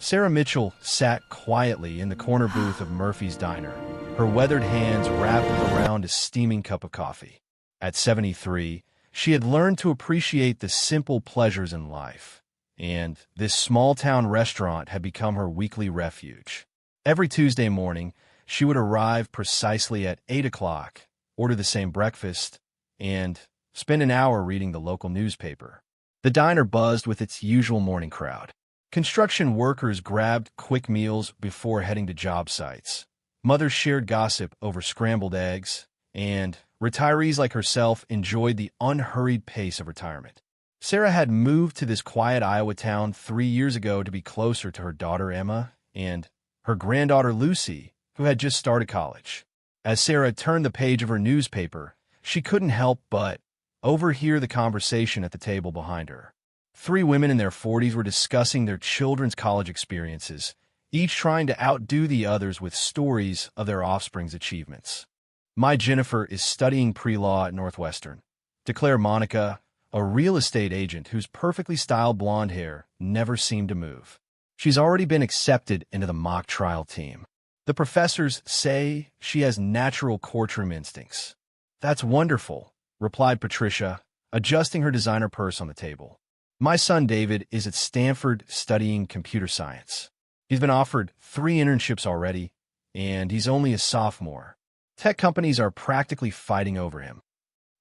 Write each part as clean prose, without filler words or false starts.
Sarah Mitchell sat quietly in the corner booth of Murphy's Diner, her weathered hands wrapped around a steaming cup of coffee. At 73, she had learned to appreciate the simple pleasures in life, and this small-town restaurant had become her weekly refuge. Every Tuesday morning, she would arrive precisely at 8 o'clock, order the same breakfast, and spend an hour reading the local newspaper. The diner buzzed with its usual morning crowd. Construction workers grabbed quick meals before heading to job sites. Mothers shared gossip over scrambled eggs, and retirees like herself enjoyed the unhurried pace of retirement. Sarah had moved to this quiet Iowa town 3 years ago to be closer to her daughter Emma and her granddaughter Lucy, who had just started college. As Sarah turned the page of her newspaper, she couldn't help but overhear the conversation at the table behind her. 3 women in their 40s were discussing their children's college experiences, each trying to outdo the others with stories of their offspring's achievements. "My Jennifer is studying pre-law at Northwestern," declared Monica, a real estate agent whose perfectly styled blonde hair never seemed to move. "She's already been accepted into the mock trial team. The professors say she has natural courtroom instincts." "That's wonderful," replied Patricia, adjusting her designer purse on the table. "My son David is at Stanford studying computer science. He's been offered 3 internships already, and he's only a sophomore. Tech companies are practically fighting over him."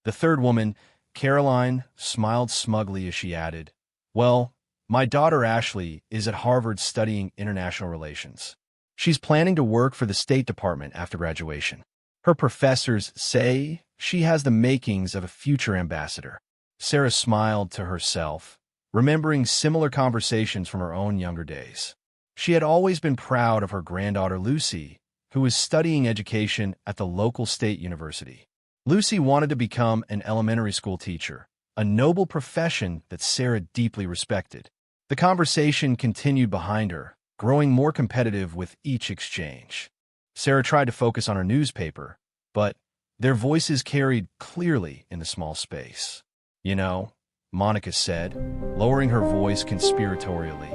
The third woman, Caroline, smiled smugly as she added, "Well, my daughter Ashley is at Harvard studying international relations. She's planning to work for the State Department after graduation. Her professors say she has the makings of a future ambassador." Sarah smiled to herself, remembering similar conversations from her own younger days. She had always been proud of her granddaughter Lucy, who was studying education at the local state university. Lucy wanted to become an elementary school teacher, a noble profession that Sarah deeply respected. The conversation continued behind her, growing more competitive with each exchange. Sarah tried to focus on her newspaper, but their voices carried clearly in the small space. "You know," Monica said, lowering her voice conspiratorially,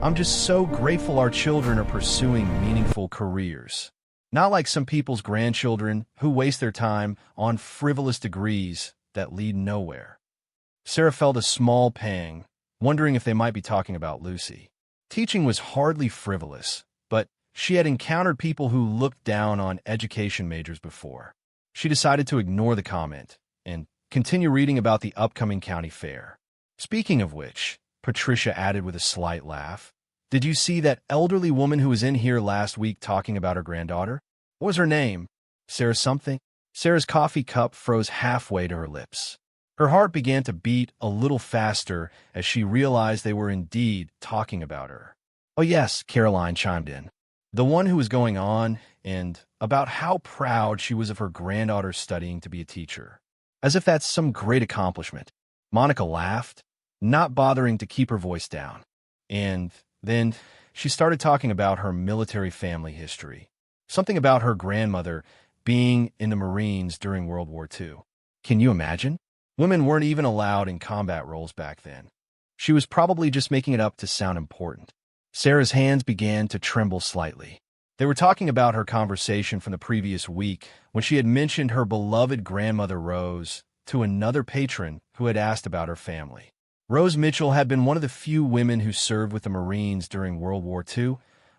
"I'm just so grateful our children are pursuing meaningful careers. Not like some people's grandchildren who waste their time on frivolous degrees that lead nowhere." Sarah felt a small pang, wondering if they might be talking about Lucy. Teaching was hardly frivolous, but she had encountered people who looked down on education majors before. She decided to ignore the comment and continue reading about the upcoming county fair. "Speaking of which," Patricia added with a slight laugh, "did you see that elderly woman who was in here last week talking about her granddaughter? What was her name? Sarah something?" Sarah's coffee cup froze halfway to her lips. Her heart began to beat a little faster as she realized they were indeed talking about her. "Oh yes," Caroline chimed in. "The one who was going on and about how proud she was of her granddaughter studying to be a teacher. As if that's some great accomplishment." Monica laughed, not bothering to keep her voice down. And then she started talking about her military family history. Something about her grandmother being in the Marines during World War II. Can you imagine? Women weren't even allowed in combat roles back then. She was probably just making it up to sound important. Sarah's hands began to tremble slightly. They were talking about her conversation from the previous week when she had mentioned her beloved grandmother Rose to another patron who had asked about her family. Rose Mitchell had been one of the few women who served with the Marines during World War II,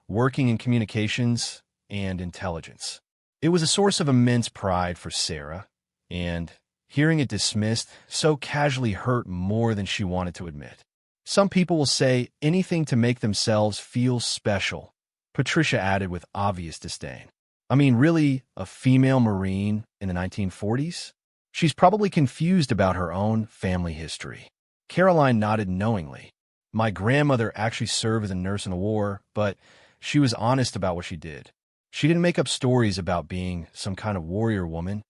working in communications and intelligence. It was a source of immense pride for Sarah, and hearing it dismissed so casually hurt more than she wanted to admit. "Some people will say anything to make themselves feel special," Patricia added with obvious disdain. "I mean, really, a female Marine in the 1940s? She's probably confused about her own family history." Caroline nodded knowingly. "My grandmother actually served as a nurse in the war, but she was honest about what she did. She didn't make up stories about being some kind of warrior woman."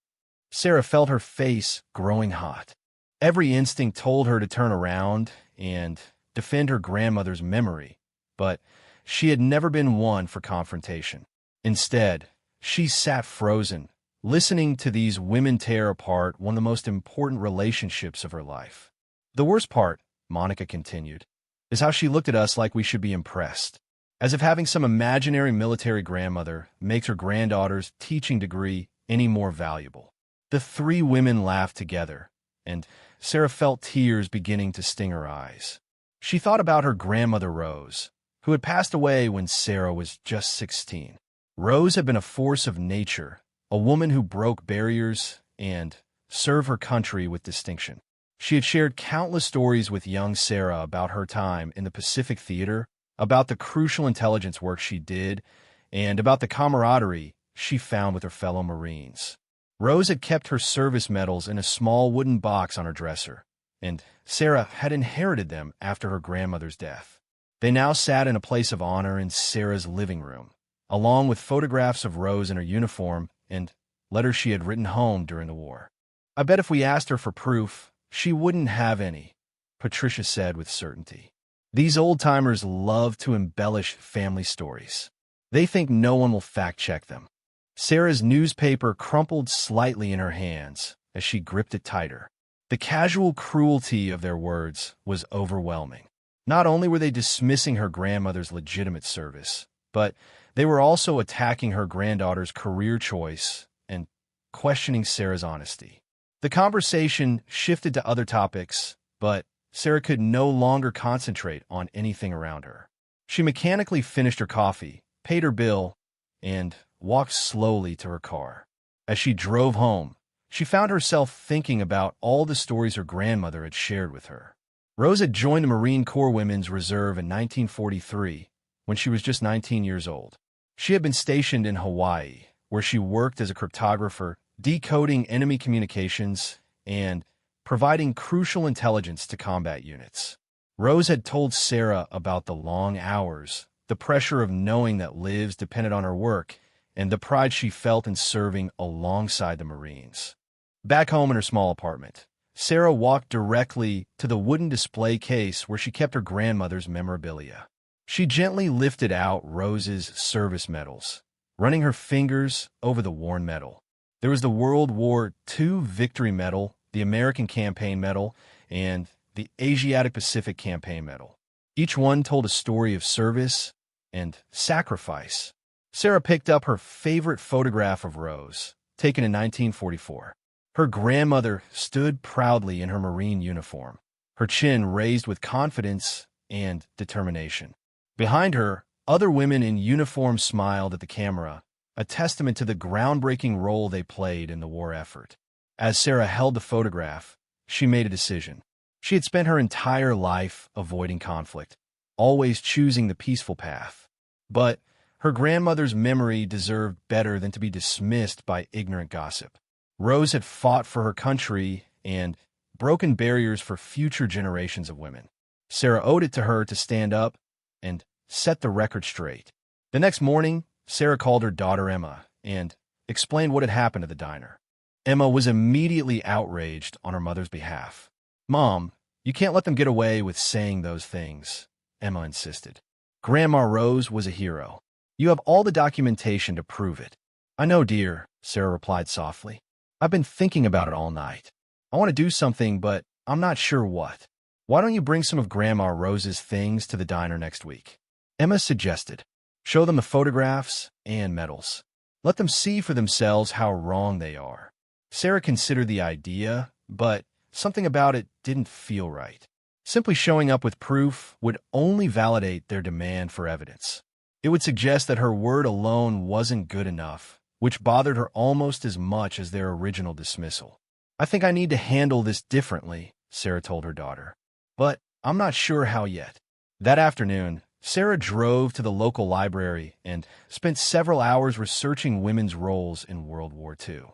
Sarah felt her face growing hot. Every instinct told her to turn around and defend her grandmother's memory, but she had never been one for confrontation. Instead, she sat frozen, listening to these women tear apart one of the most important relationships of her life. "The worst part," Monica continued, "is how she looked at us like we should be impressed. as if having some imaginary military grandmother makes her granddaughter's teaching degree any more valuable. The three women laughed together, and Sarah felt tears beginning to sting her eyes. She thought about her grandmother Rose, who had passed away when Sarah was just 16. Rose had been a force of nature, a woman who broke barriers and served her country with distinction. She had shared countless stories with young Sarah about her time in the Pacific Theater, about the crucial intelligence work she did, and about the camaraderie she found with her fellow Marines. Rose had kept her service medals in a small wooden box on her dresser, and Sarah had inherited them after her grandmother's death. They now sat in a place of honor in Sarah's living room, along with photographs of Rose in her uniform and letters she had written home during the war. "I bet if we asked her for proof, she wouldn't have any," Patricia said with certainty. These old-timers love to embellish family stories. They think no one will fact-check them. Sarah's newspaper crumpled slightly in her hands as she gripped it tighter. The casual cruelty of their words was overwhelming. Not only were they dismissing her grandmother's legitimate service, but they were also attacking her granddaughter's career choice and questioning Sarah's honesty. The conversation shifted to other topics, but Sarah could no longer concentrate on anything around her. She mechanically finished her coffee, paid her bill, and walked slowly to her car. As she drove home, she found herself thinking about all the stories her grandmother had shared with her. Rose had joined the Marine Corps Women's Reserve in 1943 when she was just 19 years old. She had been stationed in Hawaii, where she worked as a cryptographer, decoding enemy communications and providing crucial intelligence to combat units. Rose had told Sarah about the long hours, the pressure of knowing that lives depended on her work, and the pride she felt in serving alongside the Marines. Back home in her small apartment, Sarah walked directly to the wooden display case where she kept her grandmother's memorabilia. She gently lifted out Rose's service medals, running her fingers over the worn medal. There was the World War II Victory Medal, the American Campaign Medal, and the Asiatic Pacific Campaign Medal. Each one told a story of service and sacrifice. Sarah picked up her favorite photograph of Rose, taken in 1944. Her grandmother stood proudly in her Marine uniform, her chin raised with confidence and determination. Behind her, other women in uniform smiled at the camera, a testament to the groundbreaking role they played in the war effort. As Sarah held the photograph, she made a decision. She had spent her entire life avoiding conflict, always choosing the peaceful path. But her grandmother's memory deserved better than to be dismissed by ignorant gossip. Rose had fought for her country and broken barriers for future generations of women. Sarah owed it to her to stand up and set the record straight. The next morning, Sarah called her daughter Emma and explained what had happened at the diner. Emma was immediately outraged on her mother's behalf. "Mom, you can't let them get away with saying those things," Emma insisted. "Grandma Rose was a hero. You have all the documentation to prove it." "I know, dear," Sarah replied softly. "I've been thinking about it all night. I want to do something, but I'm not sure what. Why don't you bring some of Grandma Rose's things to the diner next week?" Emma suggested. "Show them the photographs and medals. Let them see for themselves how wrong they are." Sarah considered the idea, but something about it didn't feel right. Simply showing up with proof would only validate their demand for evidence. It would suggest that her word alone wasn't good enough, which bothered her almost as much as their original dismissal. "I think I need to handle this differently," Sarah told her daughter. "But I'm not sure how yet." That afternoon, Sarah drove to the local library and spent several hours researching women's roles in World War II.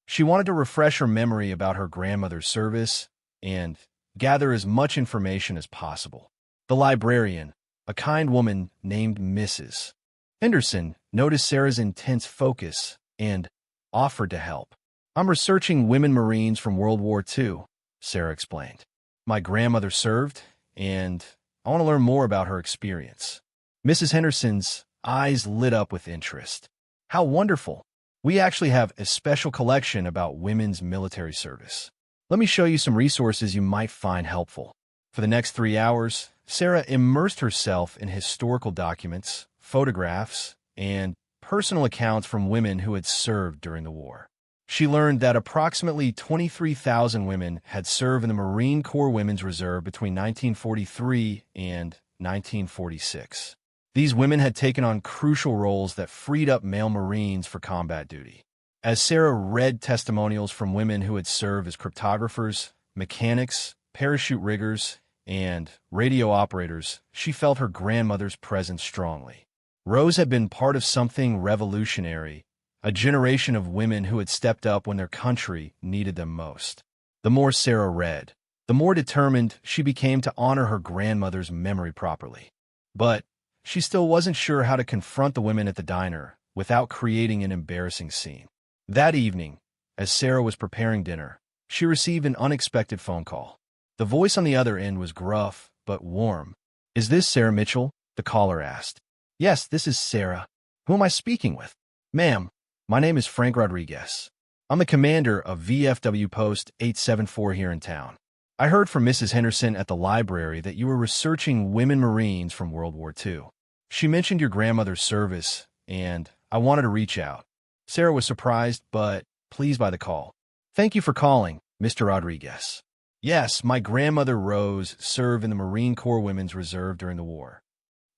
She wanted to refresh her memory about her grandmother's service and gather as much information as possible. The librarian, a kind woman named Mrs. Henderson, noticed Sarah's intense focus and offered to help. "I'm researching women Marines from World War II," Sarah explained. "My grandmother served, and I want to learn more about her experience." Mrs. Henderson's eyes lit up with interest. "How wonderful! We actually have a special collection about women's military service. Let me show you some resources you might find helpful." For the next 3 hours, Sarah immersed herself in historical documents, photographs, and personal accounts from women who had served during the war. She learned that approximately 23,000 women had served in the Marine Corps Women's Reserve between 1943 and 1946. These women had taken on crucial roles that freed up male Marines for combat duty. As Sarah read testimonials from women who had served as cryptographers, mechanics, parachute riggers, and radio operators, she felt her grandmother's presence strongly. Rose had been part of something revolutionary, a generation of women who had stepped up when their country needed them most. The more Sarah read, the more determined she became to honor her grandmother's memory properly. But she still wasn't sure how to confront the women at the diner without creating an embarrassing scene. That evening, as Sarah was preparing dinner, she received an unexpected phone call. The voice on the other end was gruff but warm. "Is this Sarah Mitchell?" the caller asked. "Yes, this is Sarah. Who am I speaking with?" "Ma'am, my name is Frank Rodriguez. I'm the commander of VFW Post 874 here in town. I heard from Mrs. Henderson at the library that you were researching women Marines from World War II. She mentioned your grandmother's service, and I wanted to reach out." Sarah was surprised but pleased by the call. "Thank you for calling, Mr. Rodriguez. Yes, my grandmother Rose served in the Marine Corps Women's Reserve during the war."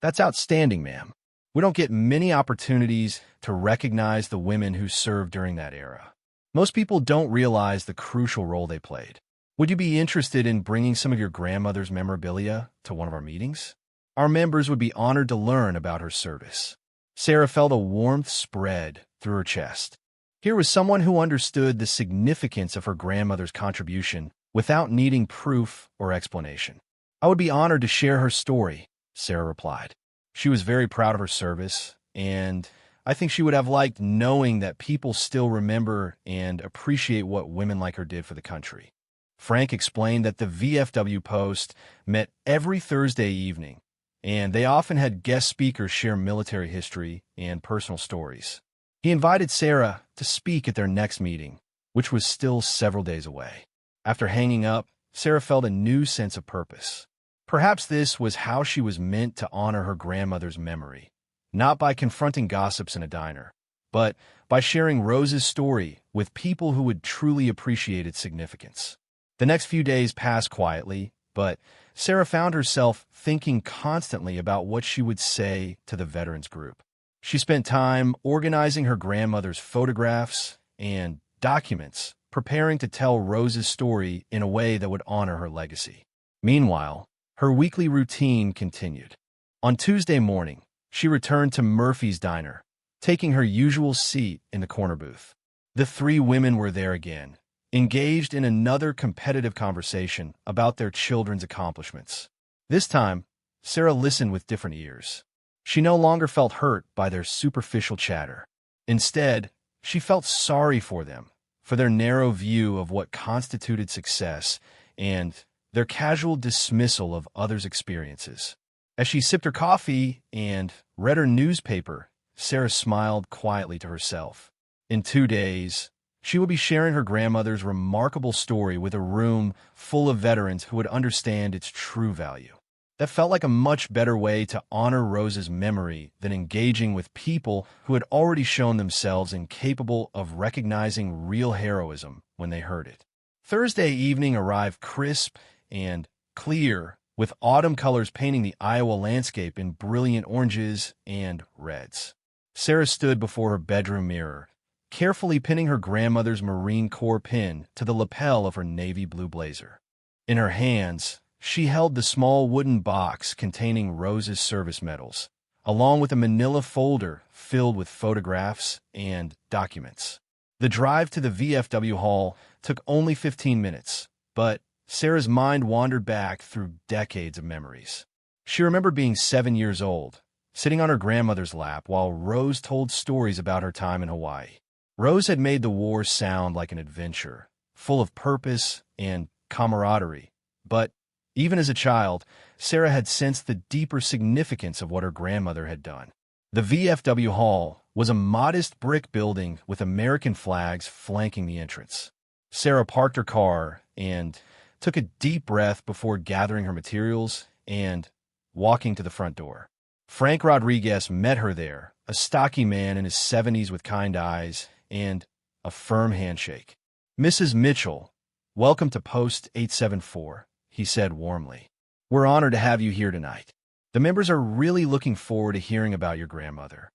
"That's outstanding, ma'am. We don't get many opportunities to recognize the women who served during that era. Most people don't realize the crucial role they played. Would you be interested in bringing some of your grandmother's memorabilia to one of our meetings? Our members would be honored to learn about her service." Sarah felt a warmth spread through her chest. Here was someone who understood the significance of her grandmother's contribution without needing proof or explanation. "I would be honored to share her story," Sarah replied. She was very proud of her service, and I think she would have liked knowing that people still remember and appreciate what women like her did for the country. Frank explained that the VFW Post met every Thursday evening, and they often had guest speakers share military history and personal stories. He invited Sarah to speak at their next meeting, which was still several days away. After hanging up, Sarah felt a new sense of purpose. Perhaps this was how she was meant to honor her grandmother's memory, not by confronting gossips in a diner, but by sharing Rose's story with people who would truly appreciate its significance. The next few days passed quietly, but Sarah found herself thinking constantly about what she would say to the veterans group. She spent time organizing her grandmother's photographs and documents, preparing to tell Rose's story in a way that would honor her legacy. Meanwhile, her weekly routine continued. On Tuesday morning, she returned to Murphy's Diner, taking her usual seat in the corner booth. The three women were there again, engaged in another competitive conversation about their children's accomplishments. This time, Sarah listened with different ears. She no longer felt hurt by their superficial chatter. Instead, she felt sorry for them, for their narrow view of what constituted success and their casual dismissal of others' experiences. As she sipped her coffee and read her newspaper, Sarah smiled quietly to herself. In 2 days, she would be sharing her grandmother's remarkable story with a room full of veterans who would understand its true value. That felt like a much better way to honor Rose's memory than engaging with people who had already shown themselves incapable of recognizing real heroism when they heard it. Thursday evening arrived crisp and clear, with autumn colors painting the Iowa landscape in brilliant oranges and reds. Sarah stood before her bedroom mirror, carefully pinning her grandmother's Marine Corps pin to the lapel of her navy blue blazer. In her hands, she held the small wooden box containing Rose's service medals, along with a manila folder filled with photographs and documents. The drive to the VFW hall took only 15 minutes, but Sarah's mind wandered back through decades of memories. She remembered being 7 years old, sitting on her grandmother's lap while Rose told stories about her time in Hawaii. Rose had made the war sound like an adventure, full of purpose and camaraderie, but even as a child, Sarah had sensed the deeper significance of what her grandmother had done. The VFW Hall was a modest brick building with American flags flanking the entrance. Sarah parked her car and took a deep breath before gathering her materials and walking to the front door. Frank Rodriguez met her there, a stocky man in his 70s with kind eyes and a firm handshake. "Mrs. Mitchell, welcome to Post 874, he said warmly. "We're honored to have you here tonight. The members are really looking forward to hearing about your grandmother."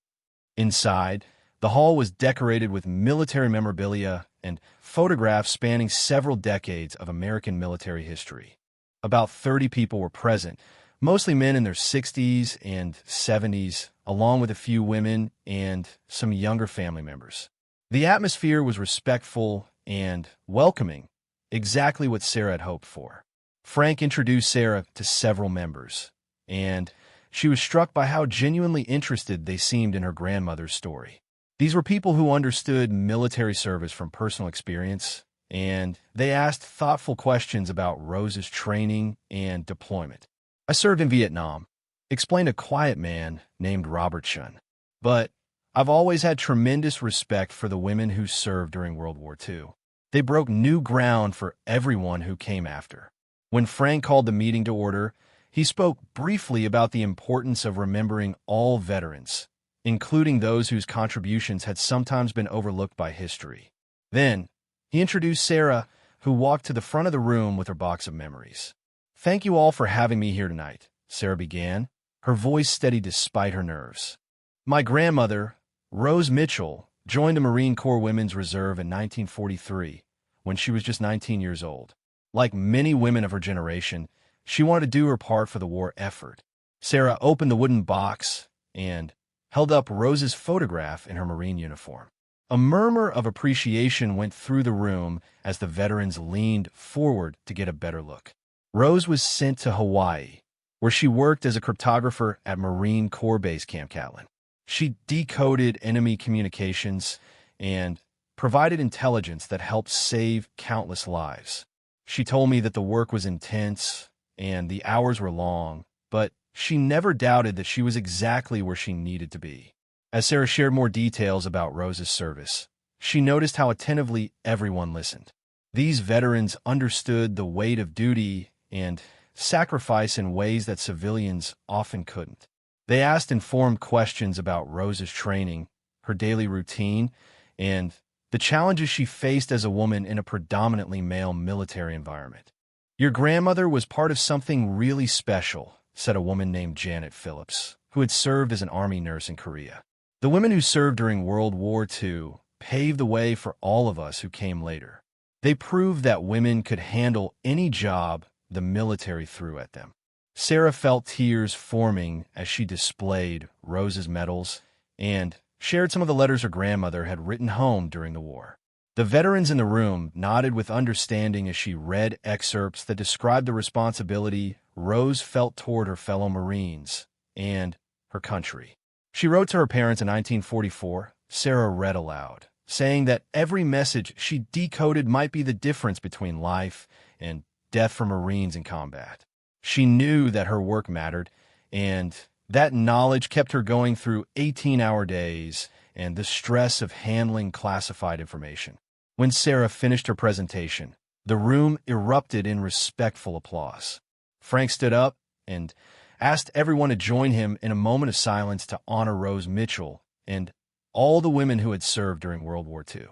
Inside, the hall was decorated with military memorabilia and photographs spanning several decades of American military history. About 30 people were present, mostly men in their 60s and 70s, along with a few women and some younger family members. The atmosphere was respectful and welcoming, exactly what Sarah had hoped for. Frank introduced Sarah to several members, and she was struck by how genuinely interested they seemed in her grandmother's story. These were people who understood military service from personal experience, and they asked thoughtful questions about Rose's training and deployment. "I served in Vietnam," explained a quiet man named Robert Shun. "But I've always had tremendous respect for the women who served during World War II. They broke new ground for everyone who came after." When Frank called the meeting to order, he spoke briefly about the importance of remembering all veterans, including those whose contributions had sometimes been overlooked by history. Then, he introduced Sarah, who walked to the front of the room with her box of memories. "Thank you all for having me here tonight," Sarah began, her voice steady despite her nerves. "My grandmother, Rose Mitchell, joined the Marine Corps Women's Reserve in 1943 when she was just 19 years old. Like many women of her generation, she wanted to do her part for the war effort." Sarah opened the wooden box and held up Rose's photograph in her Marine uniform. A murmur of appreciation went through the room as the veterans leaned forward to get a better look. Rose was sent to Hawaii, where she worked as a cryptographer at Marine Corps Base Camp Catlin. She decoded enemy communications and provided intelligence that helped save countless lives. She told me that the work was intense and the hours were long, but she never doubted that she was exactly where she needed to be. As Sarah shared more details about Rose's service, she noticed how attentively everyone listened. These veterans understood the weight of duty and sacrifice in ways that civilians often couldn't. They asked informed questions about Rose's training, her daily routine, and the challenges she faced as a woman in a predominantly male military environment. "Your grandmother was part of something really special," said a woman named Janet Phillips, who had served as an Army nurse in Korea. "The women who served during World War II paved the way for all of us who came later. They proved that women could handle any job the military threw at them." Sarah felt tears forming as she displayed Rose's medals and shared some of the letters her grandmother had written home during the war. The veterans in the room nodded with understanding as she read excerpts that described the responsibility Rose felt toward her fellow Marines and her country. She wrote to her parents in 1944, Sarah read aloud, saying that every message she decoded might be the difference between life and death for Marines in combat. She knew that her work mattered, and that knowledge kept her going through 18-hour days and the stress of handling classified information. When Sarah finished her presentation, the room erupted in respectful applause. Frank stood up and asked everyone to join him in a moment of silence to honor Rose Mitchell and all the women who had served during World War II.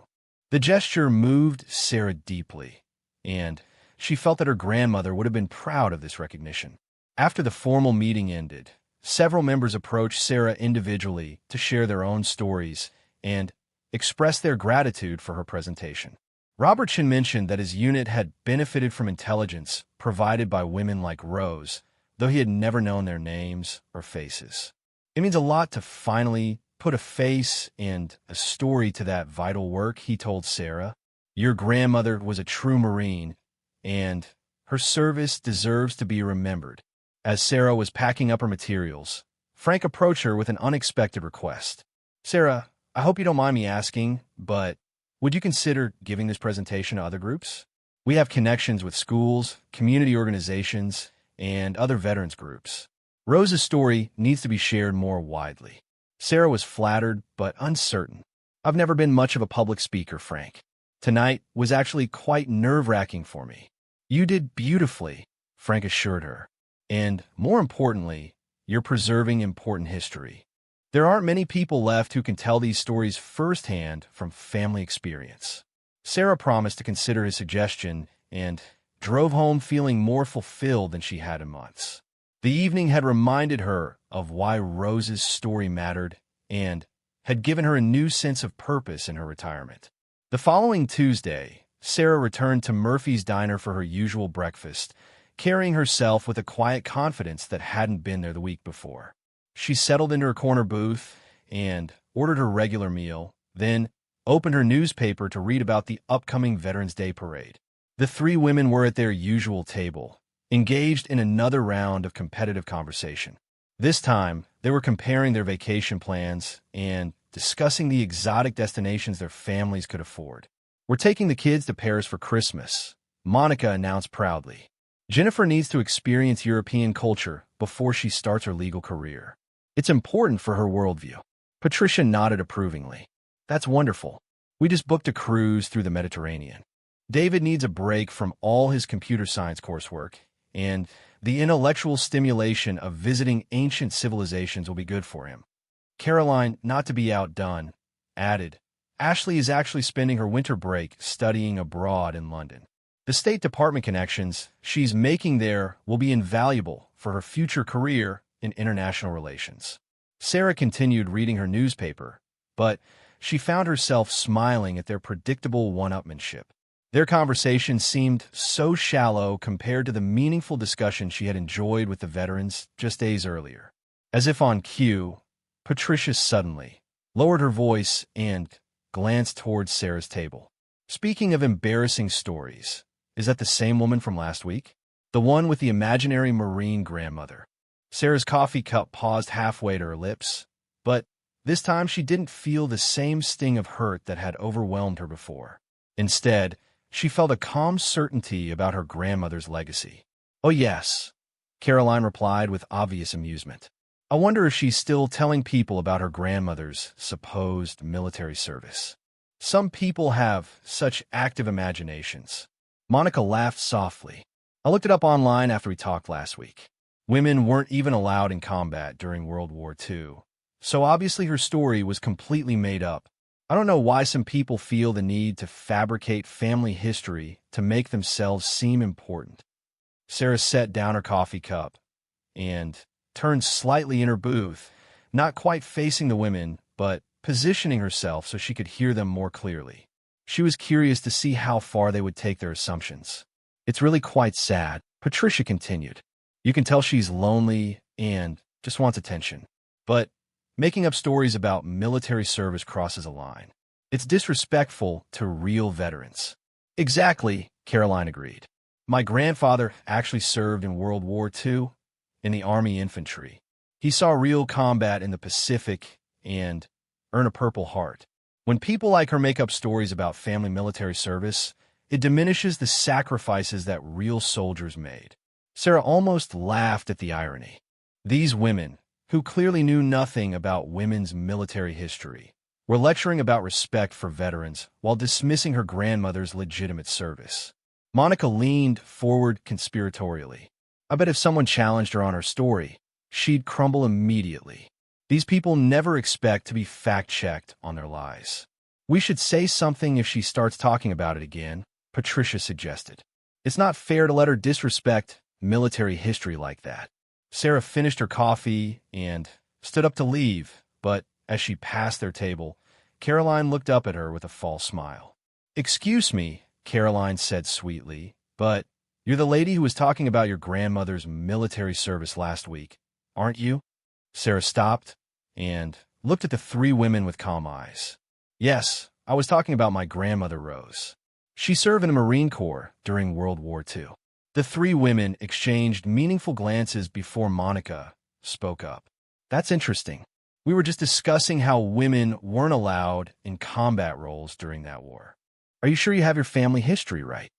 The gesture moved Sarah deeply, and she felt that her grandmother would have been proud of this recognition. After the formal meeting ended, several members approached Sarah individually to share their own stories and express their gratitude for her presentation. Robertson mentioned that his unit had benefited from intelligence provided by women like Rose, though he had never known their names or faces. "It means a lot to finally put a face and a story to that vital work," he told Sarah. "Your grandmother was a true Marine, and her service deserves to be remembered." As Sarah was packing up her materials, Frank approached her with an unexpected request. "Sarah, I hope you don't mind me asking, but would you consider giving this presentation to other groups? We have connections with schools, community organizations, and other veterans groups. Rose's story needs to be shared more widely." Sarah was flattered but uncertain. "I've never been much of a public speaker, Frank. Tonight was actually quite nerve-wracking for me." "You did beautifully," Frank assured her. "And more importantly, you're preserving important history. There aren't many people left who can tell these stories firsthand from family experience. Sarah promised to consider his suggestion and drove home feeling more fulfilled than she had in months. The evening had reminded her of why Rose's story mattered and had given her a new sense of purpose in her retirement. The following Tuesday, Sarah returned to Murphy's Diner for her usual breakfast, carrying herself with a quiet confidence that hadn't been there the week before. She settled into her corner booth and ordered her regular meal, then opened her newspaper to read about the upcoming Veterans Day parade. The three women were at their usual table, engaged in another round of competitive conversation. This time, they were comparing their vacation plans and discussing the exotic destinations their families could afford. "We're taking the kids to Paris for Christmas," Monica announced proudly. "Jennifer needs to experience European culture before she starts her legal career. It's important for her worldview." Patricia nodded approvingly. "That's wonderful. We just booked a cruise through the Mediterranean. David needs a break from all his computer science coursework, and the intellectual stimulation of visiting ancient civilizations will be good for him." Caroline, not to be outdone, added, "Ashley is actually spending her winter break studying abroad in London. The State Department connections she's making there will be invaluable for her future career in international relations." Sarah continued reading her newspaper, but she found herself smiling at their predictable one-upmanship. Their conversation seemed so shallow compared to the meaningful discussion she had enjoyed with the veterans just days earlier. As if on cue, Patricia suddenly lowered her voice and glanced towards Sarah's table. "Speaking of embarrassing stories, is that the same woman from last week? The one with the imaginary Marine grandmother?" Sarah's coffee cup paused halfway to her lips, but this time she didn't feel the same sting of hurt that had overwhelmed her before. Instead, she felt a calm certainty about her grandmother's legacy. "Oh yes," Caroline replied with obvious amusement. "I wonder if she's still telling people about her grandmother's supposed military service. Some people have such active imaginations." Monica laughed softly. "I looked it up online after we talked last week. Women weren't even allowed in combat during World War II, so obviously her story was completely made up. I don't know why some people feel the need to fabricate family history to make themselves seem important." Sarah set down her coffee cup and turned slightly in her booth, not quite facing the women, but positioning herself so she could hear them more clearly. She was curious to see how far they would take their assumptions. "It's really quite sad," Patricia continued. "You can tell she's lonely and just wants attention. But making up stories about military service crosses a line. It's disrespectful to real veterans." "Exactly," Caroline agreed. "My grandfather actually served in World War II in the Army Infantry. He saw real combat in the Pacific and earned a Purple Heart. When people like her make up stories about family military service, it diminishes the sacrifices that real soldiers made." Sarah almost laughed at the irony. These women, who clearly knew nothing about women's military history, were lecturing about respect for veterans while dismissing her grandmother's legitimate service. Monica leaned forward conspiratorially. "I bet if someone challenged her on her story, she'd crumble immediately. These people never expect to be fact-checked on their lies." "We should say something if she starts talking about it again," Patricia suggested. "It's not fair to let her disrespect military history like that." Sarah finished her coffee and stood up to leave, but as she passed their table, Caroline looked up at her with a false smile. "Excuse me," Caroline said sweetly, "but you're the lady who was talking about your grandmother's military service last week, aren't you?" Sarah stopped and looked at the three women with calm eyes. "Yes, I was talking about my grandmother, Rose. She served in the Marine Corps during World War II." The three women exchanged meaningful glances before Monica spoke up. "That's interesting. We were just discussing how women weren't allowed in combat roles during that war. Are you sure you have your family history right?"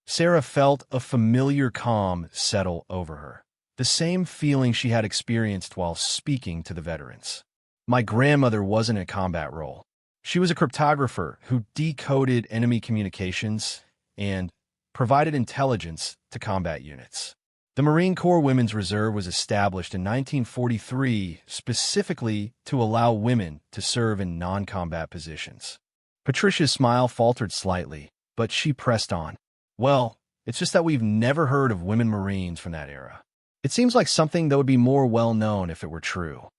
Sarah felt a familiar calm settle over her, the same feeling she had experienced while speaking to the veterans. "My grandmother wasn't in a combat role. She was a cryptographer who decoded enemy communications and provided intelligence to combat units. The Marine Corps Women's Reserve was established in 1943 specifically to allow women to serve in non-combat positions. Patricia's smile faltered slightly, but she pressed on. Well, it's just that we've never heard of women Marines from that era. It seems like something that would be more well-known if it were true.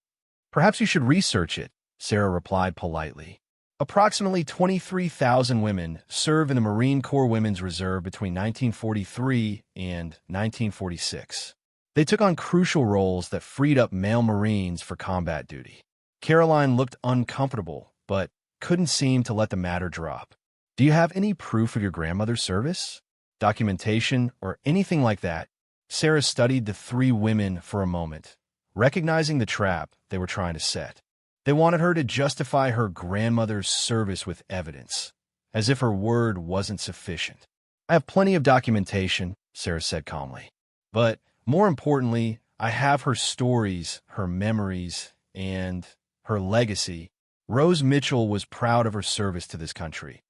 Perhaps you should research it, Sarah replied politely. Approximately 23,000 women served in the Marine Corps Women's Reserve between 1943 and 1946. They took on crucial roles that freed up male Marines for combat duty. Caroline looked uncomfortable, but couldn't seem to let the matter drop. Do you have any proof of your grandmother's service? Documentation or anything like that? Sarah studied the three women for a moment, recognizing the trap they were trying to set. They wanted her to justify her grandmother's service with evidence, as if her word wasn't sufficient. I have plenty of documentation, Sarah said calmly. But more importantly, I have her stories, her memories, and her legacy. Rose Mitchell was proud of her service to this country.